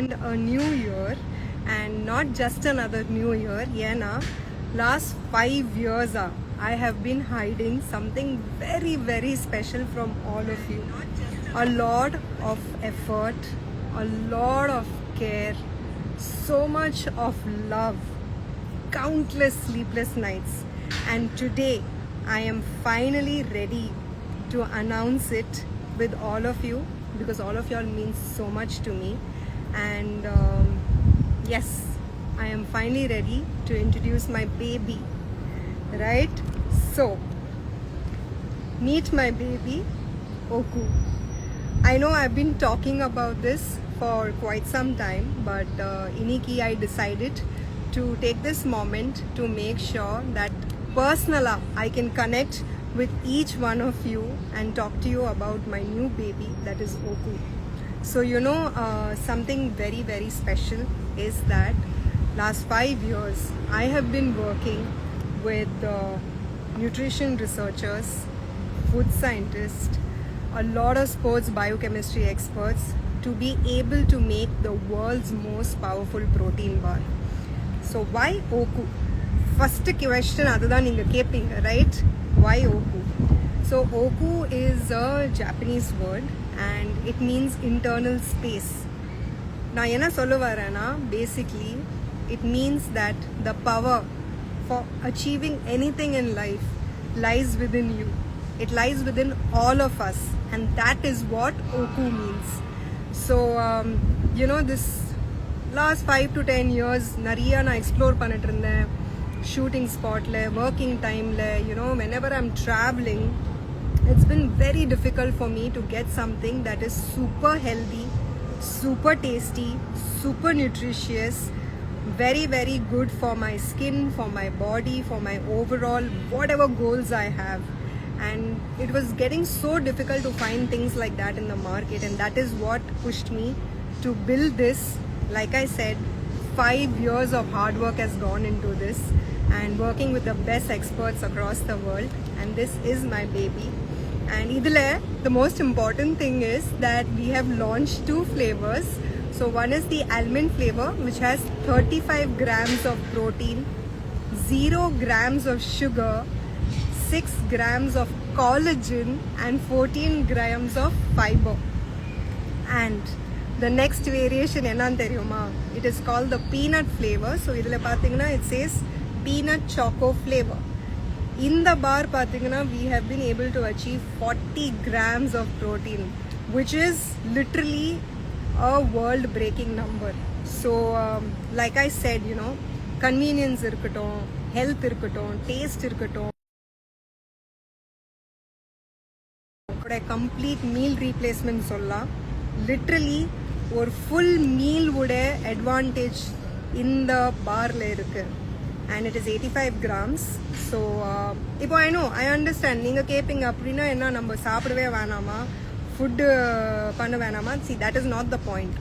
joined a new year, and not just another new year. Yena, last 5 years I have been hiding something very, very special from all of you. A lot of effort, a lot of care, so much of love, countless sleepless nights, and today I am finally ready to announce it with all of you, because all of y'all means so much to me. And yes, I am finally ready to introduce my baby, right? So meet my baby, Oku. I know I've been talking about this for quite some time, but Iniki, I decided to take this moment to make sure that personally I can connect with each one of you and talk to you about my new baby, that is Oku. So something very, very special is that last 5 years I have been working with nutrition researchers, food scientists, a lot of sports biochemistry experts to be able to make the world's most powerful protein bar. So why Oku? First question adha neenga keppinga, right? Why Oku? So Oku is a Japanese word and it means internal space. Na enna sollu varana, basically it means that the power for achieving anything in life lies within you. It lies within all of us, and that is what Oku means. So this last 5 to 10 years nariya na explore pannittu irundhen, shooting spot le, working time le, whenever I'm traveling, it's been very difficult for me to get something that is super healthy, super tasty, super nutritious, very, very good for my skin, for my body, for my overall whatever goals I have. And it was getting so difficult to find things like that in the market, and that is what pushed me to build this. Like I said, 5 years of hard work has gone into this, and working with the best experts across the world, and this is my baby. And idile, the most important thing is that we have launched 2 flavors. So one is the almond flavor, which has 35 grams of protein, 0 grams of sugar, 6 grams of collagen, and 14 grams of fiber. And the next variation enna theriyuma, it is called the peanut flavor. So idile pathina it says peanut choco flavor. In the bar pathina, we have been able to achieve 40 grams of protein, which is literally a world breaking number. So like I said, convenience irukattum, health irukattum, taste irukattum, complete meal replacement solla, literally or full meal would advantage in the bar la irukku, and it is 85 grams. So ipo I understand neenga keeping appadina enna namba saapidave venama, food panna venama. See, that is not the point.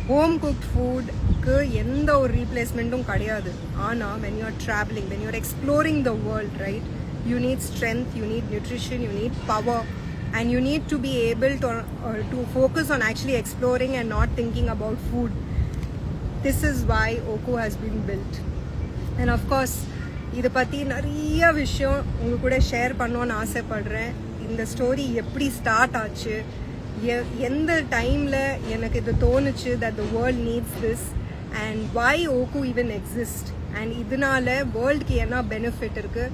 Home cooked food ku endha or replacement kadiyadu. Ana when you are traveling, when you are exploring the world, right, you need strength, you need nutrition, you need power, and you need to be able to focus on actually exploring and not thinking about food. This is why Oku has been built. And of course, idu patti nariya vishayam unga kuda share pannonu aasapadren. இந்த story எப்படி start ஆச்சு, எந்த டைமில் எனக்கு இது தோணுச்சு that the world needs this, and why Oku even exist, and இதனால வேர்ல்டுக்கு என்ன பெனிஃபிட் இருக்குது,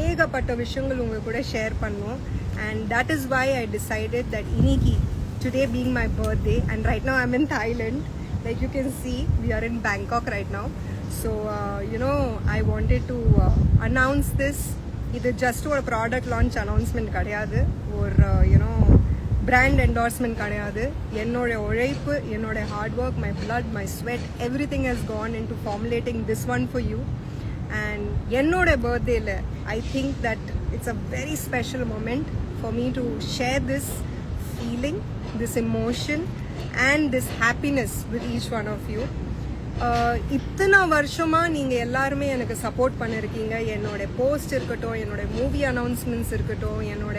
ஏகப்பட்ட விஷயங்கள் உங்கள் கூட ஷேர் பண்ணோம். And that is why I decided that Iniki, today being my birthday, and right now I'm in Thailand, like you can see we are in Bangkok right now. So I wanted to announce this. இது just ஒரு product launch announcement கிடையாது, ஒரு brand endorsement கிடையாது. என்னோட உழைப்பு, என்னோட hard work, my blood, my sweat, everything has gone in to formulating this one for you. And என்னோட பர்த்டேல I think that it's a very special moment for me to share this feeling, this emotion and this happiness with each one of you. இத்தனை வருஷமாக நீங்கள் எல்லாருமே எனக்கு support பண்ணியிருக்கீங்க. என்னோட post இருக்கட்டும், என்னோட மூவி அனௌன்ஸ்மெண்ட்ஸ் இருக்கட்டும், என்னோட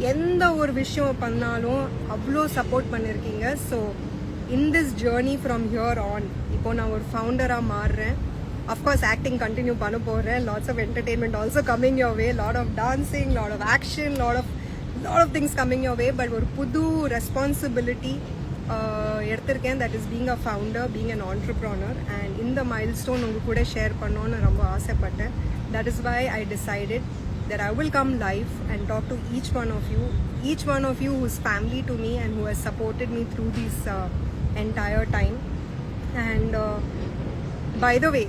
எந்த ஒரு விஷயம் பண்ணாலும் அவ்வளோ சப்போர்ட் பண்ணியிருக்கீங்க. So in this journey from here on, இப்போ நான் ஒரு ஃபவுண்டரா மாறுறேன். Of course, acting continue பண்ண போறேன். Lots of entertainment also coming your way. Lot of dancing, lot of action, lot of things coming your way. But ஒரு புது responsibility எடுத்திருக்கேன். That is being a founder, being an entrepreneur. And இந்த milestone உங்க கூட share பண்ணணும்னு ரொம்ப ஆசைப்பட்டேன். That is why I decided that I will come live and talk to each one of you who's family to me and who has supported me through this entire time. And by the way,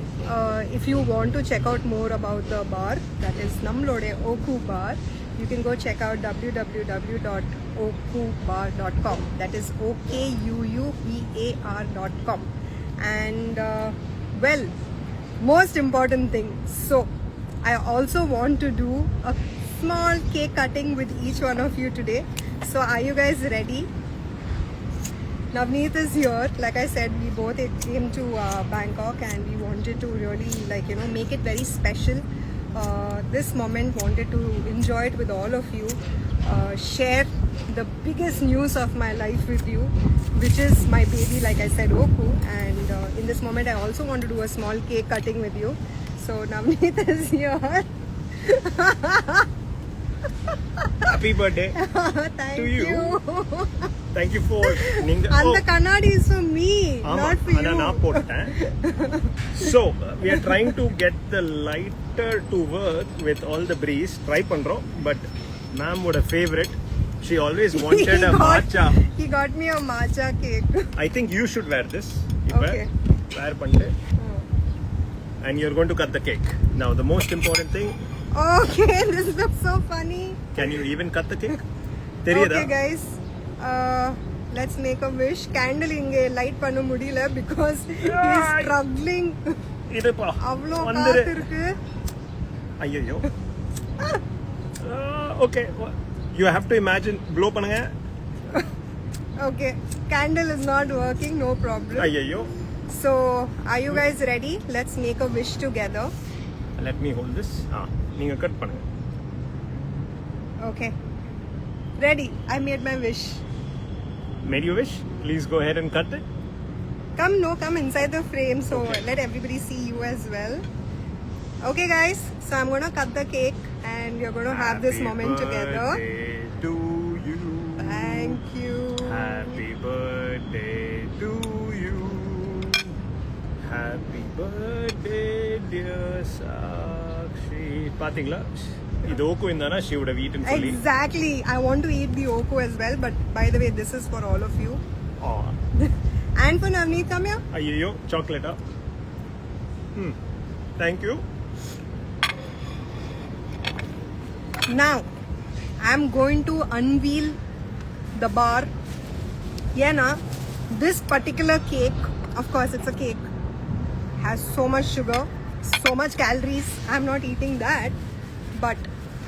if you want to check out more about the bar, that is Namlode Oku Bar, you can go check out www.okubar.com. That is OKUUBAR.com. And well, most important thing, so I also want to do a small cake cutting with each one of you today. So are you guys ready? Navneet is here. Like I said, we both came to Bangkok and we wanted to really make it very special. This moment, wanted to enjoy it with all of you. Share the biggest news of my life with you, which is my baby, like I said, Oku. And in this moment, I also want to do a small cake cutting with you. So Navneet is here. Happy birthday Thank to you. Thank you for And the Kannadi is for me, not for you. நான் போட்டேன். So we are trying to get the lighter to work with all the breeze. Try பண்றோம், but ma'am would a favorite. She always wanted a matcha. He got me a matcha cake. I think you should wear this. Okay. Wear பண்ணிட்டு and you're going to cut the cake. Now the most important thing. Okay, this looks so funny. Can you even cut the cake? தெரியுதா? Okay guys, let's make a wish. Candle inge light பண்ண முடியல because he's struggling. இதுப்பா அவ்ளோ காத்து இருக்கு. ஐயோ. Okay, you have to imagine blow பண்ணுங்க. Okay, candle is not working, no problem. ஐயோ. So, are you guys ready? Let's make a wish together. Let me hold this. நீங்க cut பண்ணுங்க. Okay. Ready. I made my wish. Made your wish? Please go ahead and cut it. Come inside the frame so let everybody see you as well. Okay guys, so I'm gonna cut the cake and we're gonna have this moment together. Happy birthday to you. Thank you. Happy birthday to you. Happy birthday dear Sakshi. பாத்தீங்களா? இது ஓக்கு இந்தானா she would have eaten fully. Exactly. I want to eat the Oku as well, but by the way, this is for all of you. And for Navneet, come here. ஐயோ சாக்லேட்டா? Thank you. Now, I'm going to unveil the bar. Yeah, na, this particular cake, of course it's a cake, has so much sugar, so much calories. I'm not eating that, but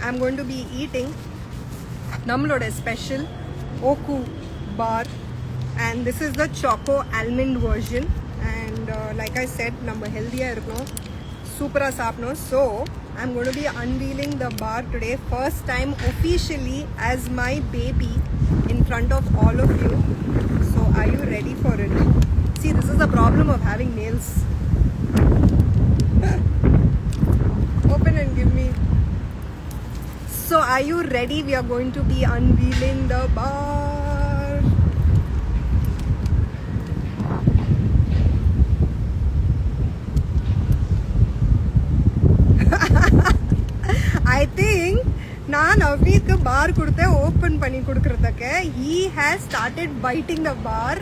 I'm going to be eating Namlode special Oku bar, and this is the choco almond version. And like I said, number healthier irukno, supera saapno. So I'm going to be unveiling the bar today, first time officially as my baby in front of all of you. So are you ready for it? See, this is the problem of having nails. Open and give me. So are you ready? We are going to be unveiling the bar. I think நான் Navneet bar கொடுத்தே open பண்ணி கொடுக்கிறதுக்கு he has started biting the bar.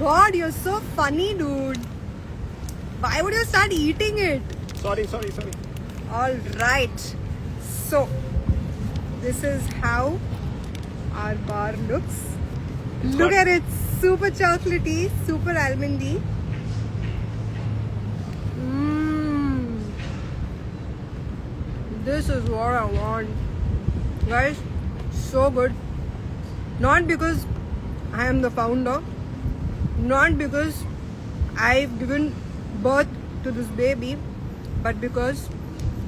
God, you're so funny, dude. Why would you start eating it? Sorry. All right. So this is how our bar looks. Look at it. Super chocolatey, super almondy. This is what I want. Guys, so good. Not because I am the founder, not because I've given birth to this baby, but because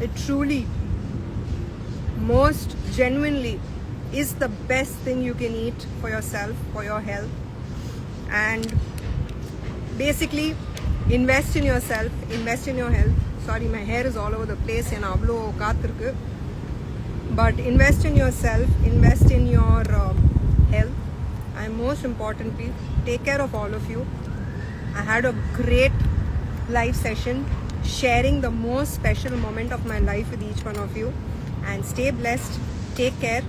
it truly, most genuinely is the best thing you can eat for yourself, for your health. And basically invest in yourself, invest in your health. Sorry, my hair is all over the place and avlo kaathirukku. But invest in yourself, invest in your health, and most importantly, take care of all of you. I had a great live session sharing the most special moment of my life with each one of you, and stay blessed, take care.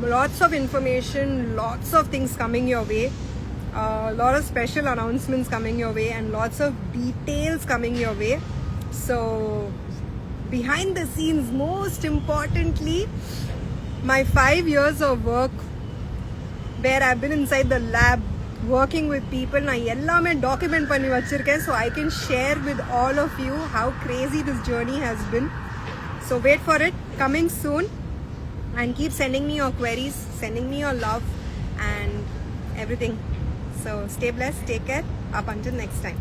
Lots of information, lots of things coming your way, a lot of special announcements coming your way, and lots of details coming your way. So behind the scenes, most importantly, my 5 years of work where I've been inside the lab working with people, na ellame document panni vachiruken, so I can share with all of you how crazy this journey has been. So wait for it, coming soon, and keep sending me your queries, sending me your love and everything. So stay blessed, take care, up until next time.